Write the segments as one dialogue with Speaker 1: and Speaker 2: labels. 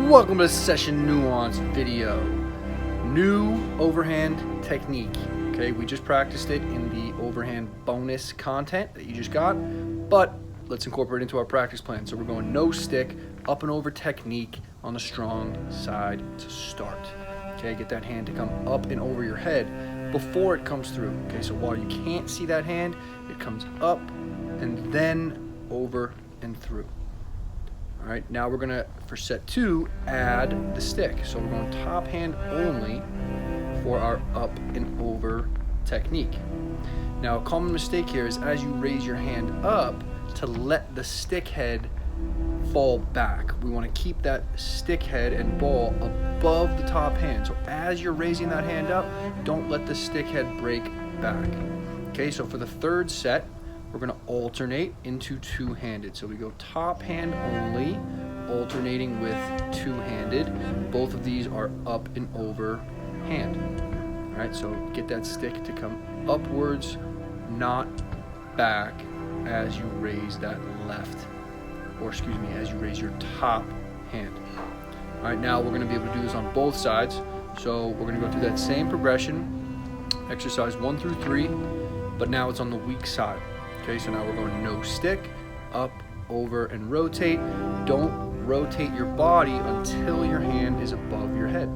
Speaker 1: Welcome to Session Nuance video. New overhand technique. Okay, we just practiced it in the overhand bonus content that you just got, but let's incorporate it into our practice plan. So we're going no stick, up and over technique on the strong side to start. Okay, get that hand to come up and over your head before it comes through. Okay, so while you can't see that hand, it comes up and then over and through. All right, now we're gonna, for set 2, add the stick. So we're going top hand only for our up and over technique. Now a common mistake here is as you raise your hand up to let the stick head fall back. We wanna keep that stick head and ball above the top hand. So as you're raising that hand up, don't let the stick head break back. Okay, so for the third set, we're going to alternate into two-handed. So we go top hand only, alternating with two-handed. Both of these are up and over hand. All right, so get that stick to come upwards, not back as you raise that left, or excuse me, as you raise your top hand. All right, now we're going to be able to do this on both sides. So we're going to go through that same progression, exercise 1 through 3, but now it's on the weak side. Okay, so now we're going no stick, up, over, and rotate. Don't rotate your body until your hand is above your head.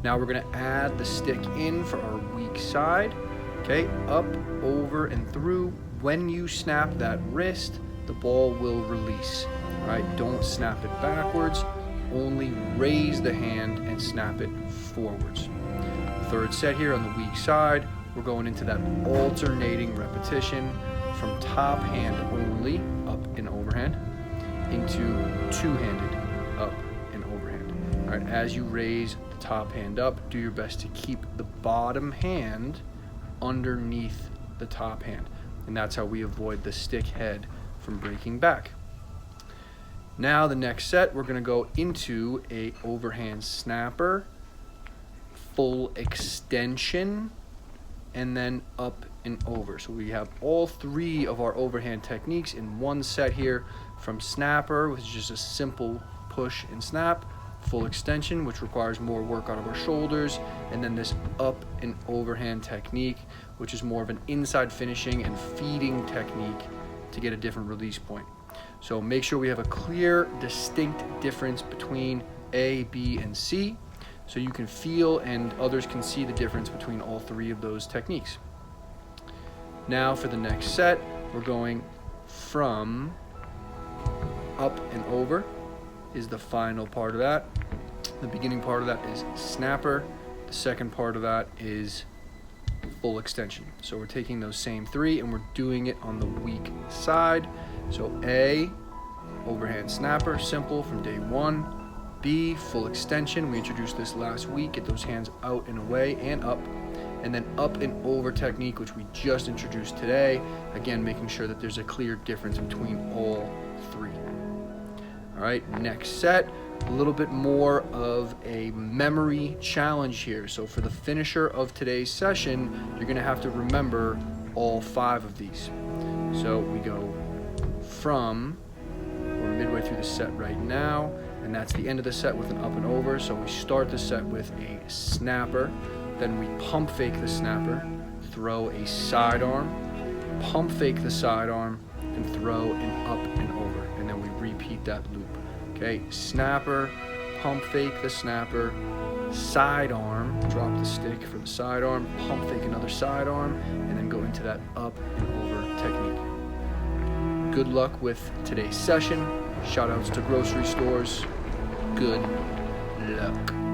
Speaker 1: Now we're going to add the stick in for our weak side. Okay, up, over, and through. When you snap that wrist, the ball will release. All right, don't snap it backwards. Only raise the hand and snap it forwards. Third set here on the weak side, we're going into that alternating repetition from top hand only, up and overhand, into two-handed, up and overhand. All right, as you raise the top hand up, do your best to keep the bottom hand underneath the top hand. And that's how we avoid the stick head from breaking back. Now the next set, we're gonna go into a overhand snapper, full extension, and then up and over. So we have all 3 of our overhand techniques in one set here, from snapper, which is just a simple push and snap, full extension, which requires more work out of our shoulders, and then this up and overhand technique, which is more of an inside finishing and feeding technique to get a different release point. So make sure we have a clear, distinct difference between A, B, and C, so you can feel and others can see the difference between all 3 of those techniques. Now for the next set, we're going from up and over is the final part of that. The beginning part of that is snapper. The second part of that is full extension. So we're taking those same 3 and we're doing it on the weak side. So A, overhand snapper, simple from day 1. B, full extension. We introduced this last week. Get those hands out and away and up. And then up and over technique, which we just introduced today. Again, making sure that there's a clear difference between all 3. All right, next set, a little bit more of a memory challenge here. So for the finisher of today's session, you're gonna have to remember all 5 of these. So we go from, we're midway through the set right now, and that's the end of the set with an up and over. So we start the set with a snapper, then we pump fake the snapper, throw a sidearm, pump fake the sidearm, and throw an up and over, and then we repeat that loop. Okay, snapper, pump fake the snapper, sidearm, drop the stick for the sidearm, pump fake another sidearm, and then go into that up and over technique. Good luck with today's session. Shout outs to grocery stores. Good luck.